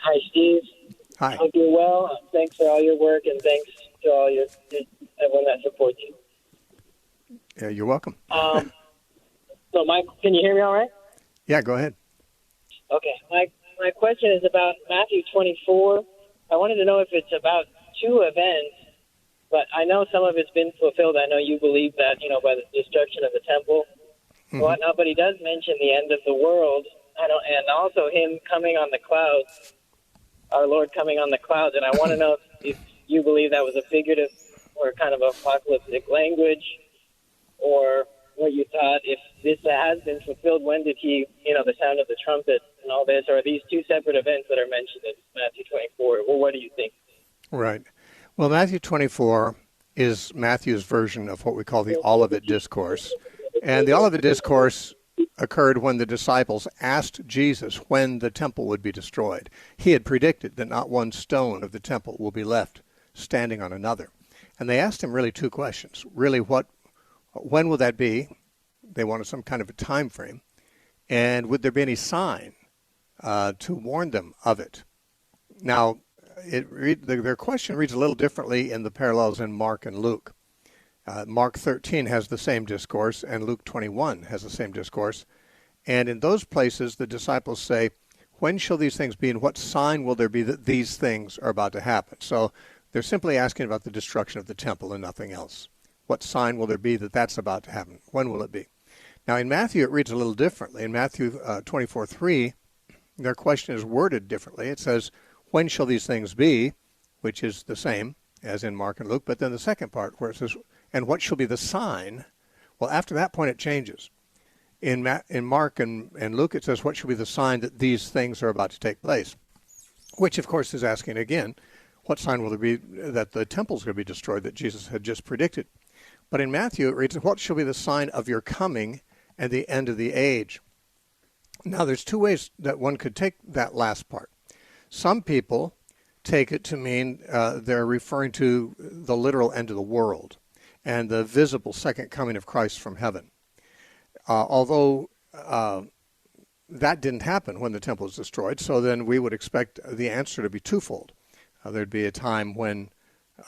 Hi, Steve. Hi. Hope you're well. Thanks for all your work, and thanks to everyone that supports you. Yeah, you're welcome. So, Mike, can you hear me all right? Yeah, go ahead. Okay. My question is about Matthew 24. I wanted to know if it's about two events, but I know some of it's been fulfilled. I know you believe that, by the destruction of the temple and whatnot, but he does mention the end of the world. And also him coming on the clouds, our Lord coming on the clouds. And I want to know if you believe that was a figurative or kind of apocalyptic language, or what you thought, if this has been fulfilled, when did he, the sound of the trumpet and all this, or are these two separate events that are mentioned in Matthew 24? Well, what do you think? Right. Well, Matthew 24 is Matthew's version of what we call the Olivet Discourse. And the Olivet Discourse occurred when the disciples asked Jesus when the temple would be destroyed. He had predicted that not one stone of the temple will be left standing on another. And they asked him really two questions. Really, when will that be? They wanted some kind of a time frame. And would there be any sign to warn them of it? Now, their question reads a little differently in the parallels in Mark and Luke. Mark 13 has the same discourse, and Luke 21 has the same discourse. And in those places, the disciples say, when shall these things be, and what sign will there be that these things are about to happen? So they're simply asking about the destruction of the temple and nothing else. What sign will there be that that's about to happen? When will it be? Now, in Matthew, it reads a little differently. In Matthew 24:3, their question is worded differently. It says, when shall these things be, which is the same as in Mark and Luke. But then the second part where it says, and what shall be the sign? Well, after that point, it changes. In Mark and Luke, it says, what shall be the sign that these things are about to take place? Which, of course, is asking again, what sign will there be that the temple's going to be destroyed that Jesus had just predicted? But in Matthew, it reads, what shall be the sign of your coming and the end of the age? Now, there's two ways that one could take that last part. Some people take it to mean they're referring to the literal end of the world and the visible second coming of Christ from heaven. Although that didn't happen when the temple was destroyed, so then we would expect the answer to be twofold. There'd be a time when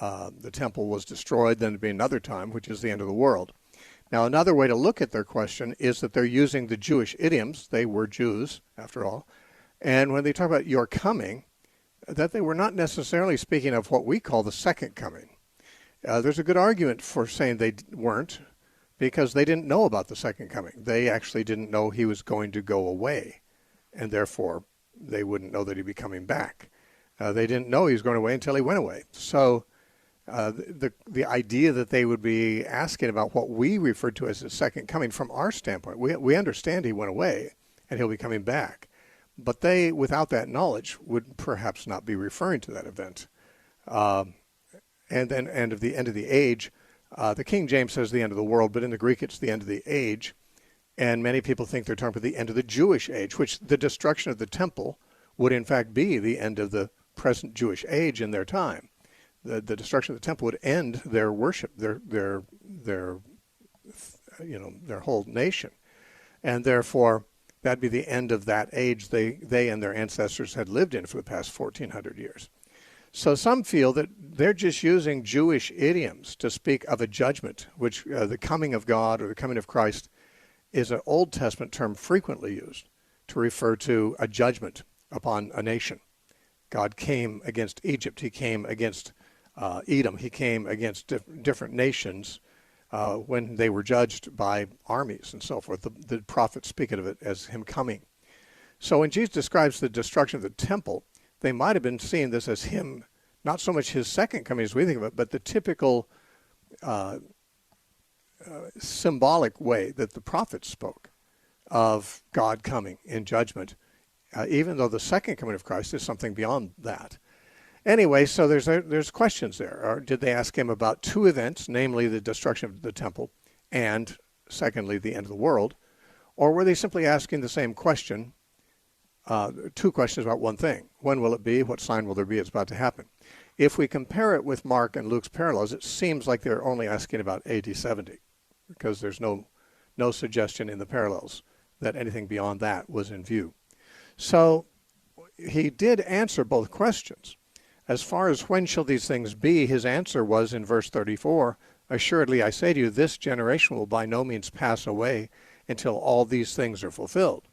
the temple was destroyed, then there'd be another time, which is the end of the world. Now, another way to look at their question is that they're using the Jewish idioms. They were Jews, after all. And when they talk about your coming, that they were not necessarily speaking of what we call the second coming. There's a good argument for saying they weren't, because they didn't know about the second coming. They actually didn't know he was going to go away, and therefore they wouldn't know that he'd be coming back. They didn't know he was going away until he went away. So the idea that they would be asking about what we refer to as the second coming from our standpoint, we understand he went away and he'll be coming back. But they, without that knowledge, would perhaps not be referring to that event. And then end of the age, the King James says the end of the world, but in the Greek it's the end of the age. And many people think they're talking about the end of the Jewish age, which the destruction of the temple would in fact be the end of the present Jewish age in their time. The destruction of the temple would end their worship, their whole nation, and therefore that'd be the end of that age they and their ancestors had lived in for the past 1,400 years. So some feel that they're just using Jewish idioms to speak of a judgment, which the coming of God or the coming of Christ is an Old Testament term frequently used to refer to a judgment upon a nation. God came against Egypt. He came against Edom. He came against different nations when they were judged by armies and so forth. The prophets speak of it as him coming. So when Jesus describes the destruction of the temple, they might have been seeing this as him, not so much his second coming as we think of it, but the typical symbolic way that the prophets spoke of God coming in judgment, even though the second coming of Christ is something beyond that. Anyway, so there's questions there. Or did they ask him about two events, namely the destruction of the temple and, secondly, the end of the world? Or were they simply asking the same question, two questions about one thing? When will it be? What sign will there be? It's about to happen. If we compare it with Mark and Luke's parallels, it seems like they're only asking about AD 70, because there's no suggestion in the parallels that anything beyond that was in view. So he did answer both questions. As far as when shall these things be, his answer was in verse 34, assuredly I say to you, this generation will by no means pass away until all these things are fulfilled.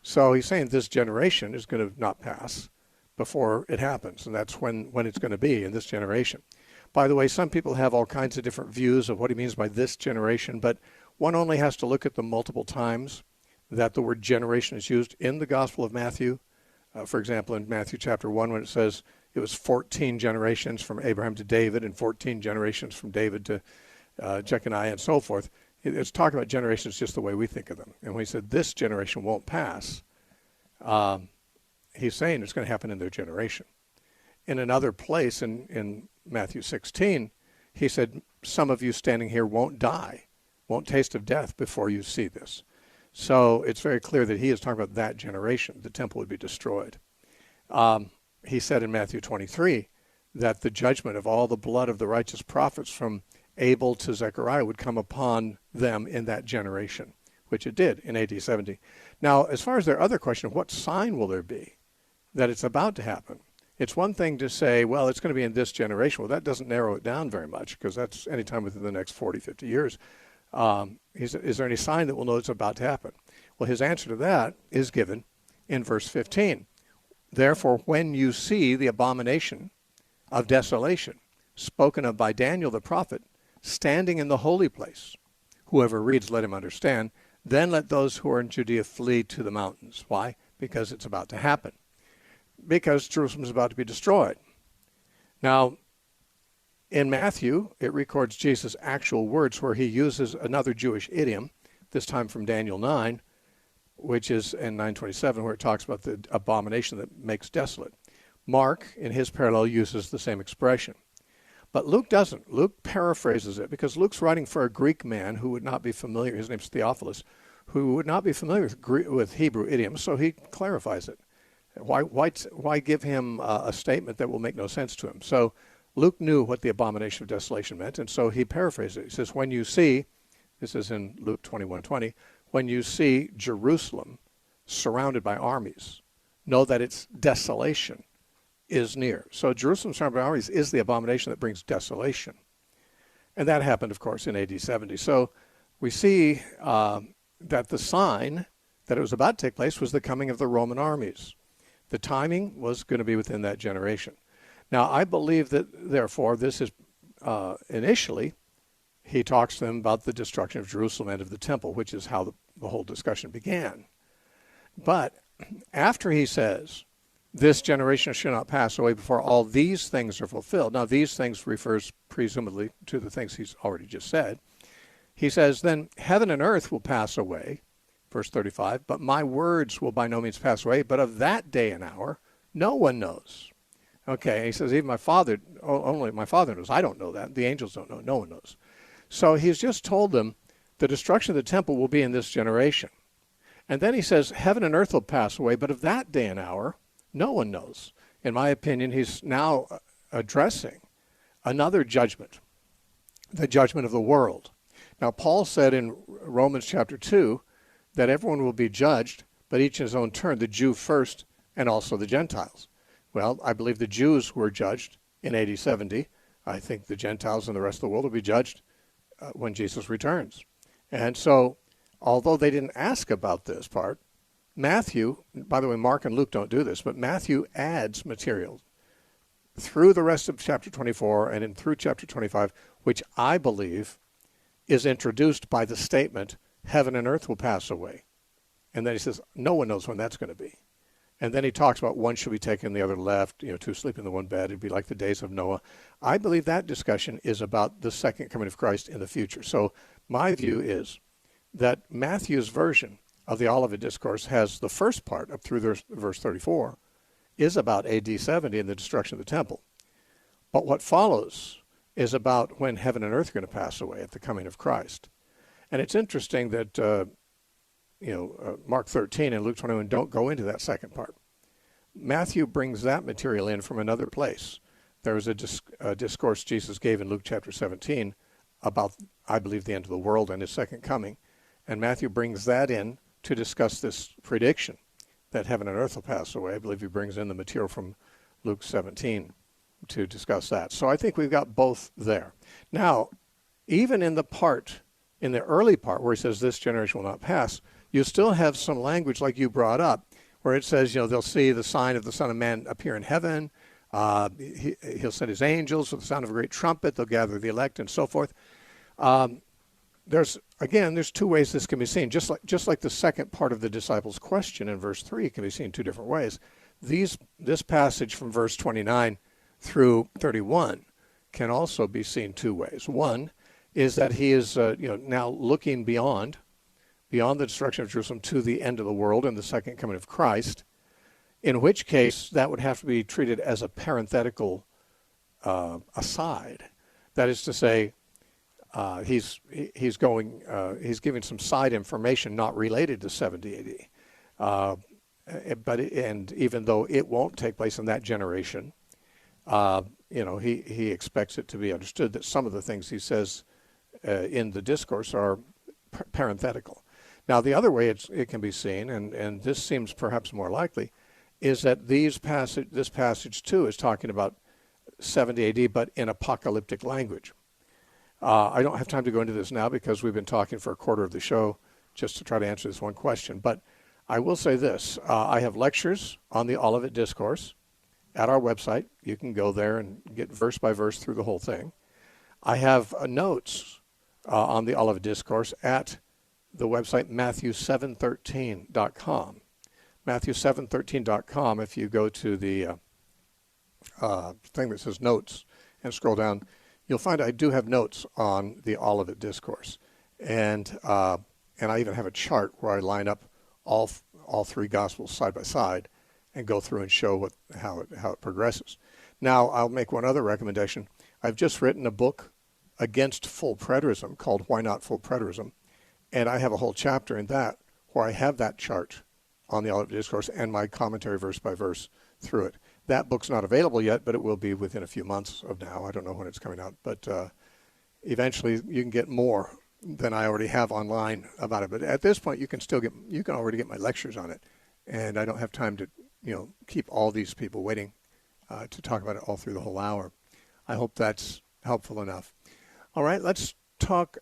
So he's saying this generation is going to not pass before it happens, and that's when it's going to be in this generation. By the way, some people have all kinds of different views of what he means by this generation, but one only has to look at the multiple times that the word generation is used in the Gospel of Matthew. For example, in Matthew chapter 1, when it says it was 14 generations from Abraham to David and 14 generations from David to Jeconiah and so forth, it's talking about generations just the way we think of them. And when he said this generation won't pass, he's saying it's going to happen in their generation. In another place in Matthew 16, he said, some of you standing here won't die, won't taste of death before you see this. So it's very clear that he is talking about that generation. The temple would be destroyed. He said in Matthew 23 that the judgment of all the blood of the righteous prophets from Abel to Zechariah would come upon them in that generation, which it did in AD 70. Now, as far as their other question, what sign will there be that it's about to happen? It's one thing to say, well, it's going to be in this generation. Well, that doesn't narrow it down very much because that's any time within the next 40, 50 years. Is there any sign that we'll know it's about to happen? Well, his answer to that is given in verse 15. Therefore, when you see the abomination of desolation spoken of by Daniel the prophet standing in the holy place, whoever reads, let him understand, then let those who are in Judea flee to the mountains. Why? Because it's about to happen. Because Jerusalem is about to be destroyed. Now, in Matthew, it records Jesus' actual words where he uses another Jewish idiom, this time from Daniel 9, which is in 9:27, where it talks about the abomination that makes desolate. Mark, in his parallel, uses the same expression. But Luke doesn't. Luke paraphrases it because Luke's writing for a Greek man who would not be familiar, his name's Theophilus, who would not be familiar with Hebrew idioms, so he clarifies it. Why give him a statement that will make no sense to him? So Luke knew what the abomination of desolation meant, and so he paraphrased it. He says, when you see, this is in Luke 21:20, when you see Jerusalem surrounded by armies, know that its desolation is near. So Jerusalem surrounded by armies is the abomination that brings desolation. And that happened, of course, in AD 70. So we see that the sign that it was about to take place was the coming of the Roman armies. The timing was going to be within that generation. Now, I believe that, therefore, this is initially, he talks to them about the destruction of Jerusalem and of the temple, which is how the whole discussion began. But after he says, this generation shall not pass away before all these things are fulfilled. Now, these things refers presumably to the things he's already just said. He says, then heaven and earth will pass away, verse 35, but my words will by no means pass away, but of that day and hour no one knows. Okay, he says, even my Father, only my Father knows. I don't know that. The angels don't know. No one knows. So he's just told them the destruction of the temple will be in this generation. And then he says, heaven and earth will pass away, but of that day and hour, no one knows. In my opinion, he's now addressing another judgment, the judgment of the world. Now, Paul said in Romans chapter 2 that everyone will be judged, but each in his own turn, the Jew first and also the Gentiles. Well, I believe the Jews were judged in AD 70. I think the Gentiles and the rest of the world will be judged when Jesus returns. And so, although they didn't ask about this part, Matthew, by the way, Mark and Luke don't do this, but Matthew adds material through the rest of chapter 24 and through chapter 25, which I believe is introduced by the statement, heaven and earth will pass away. And then he says, no one knows when that's going to be. And then he talks about one shall be taken, the other left, two sleep in the one bed. It'd be like the days of Noah. I believe that discussion is about the second coming of Christ in the future. So my view is that Matthew's version of the Olivet Discourse has the first part up through verse 34 is about AD 70 and the destruction of the temple. But what follows is about when heaven and earth are going to pass away at the coming of Christ. And it's interesting that Mark 13 and Luke 21 don't go into that second part. Matthew brings that material in from another place. There was a discourse Jesus gave in Luke chapter 17 about, I believe, the end of the world and his second coming. And Matthew brings that in to discuss this prediction that heaven and earth will pass away. I believe he brings in the material from Luke 17 to discuss that. So I think we've got both there. Now, even in the early part where he says this generation will not pass, you still have some language like you brought up where it says, they'll see the sign of the Son of Man appear in heaven. He'll send his angels with the sound of a great trumpet. They'll gather the elect and so forth. There's two ways this can be seen. Just like the second part of the disciples' question in verse 3 can be seen two different ways. This passage from verse 29 through 31 can also be seen two ways. One is that he is now looking beyond the destruction of Jerusalem to the end of the world and the second coming of Christ, in which case that would have to be treated as a parenthetical aside. That is to say, he's giving some side information not related to 70 AD. But even though it won't take place in that generation, he expects it to be understood that some of the things he says in the discourse are parenthetical. Now, the other way it can be seen, and this seems perhaps more likely, is that this passage too is talking about 70 AD, but in apocalyptic language. I don't have time to go into this now because we've been talking for a quarter of the show just to try to answer this one question. But I will say this. I have lectures on the Olivet Discourse at our website. You can go there and get verse by verse through the whole thing. I have notes on the Olivet Discourse at the website Matthew713.com. Matthew713.com, if you go to the thing that says notes and scroll down, you'll find I do have notes on the Olivet Discourse. And I even have a chart where I line up all three Gospels side by side and go through and show how it progresses. Now, I'll make one other recommendation. I've just written a book against full preterism called Why Not Full Preterism? And I have a whole chapter in that where I have that chart on the Olivet Discourse and my commentary verse by verse through it. That book's not available yet, but it will be within a few months of now. I don't know when it's coming out, but eventually you can get more than I already have online about it. But at this point, you can already get my lectures on it, and I don't have time to keep all these people waiting to talk about it all through the whole hour. I hope that's helpful enough. All right, let's talk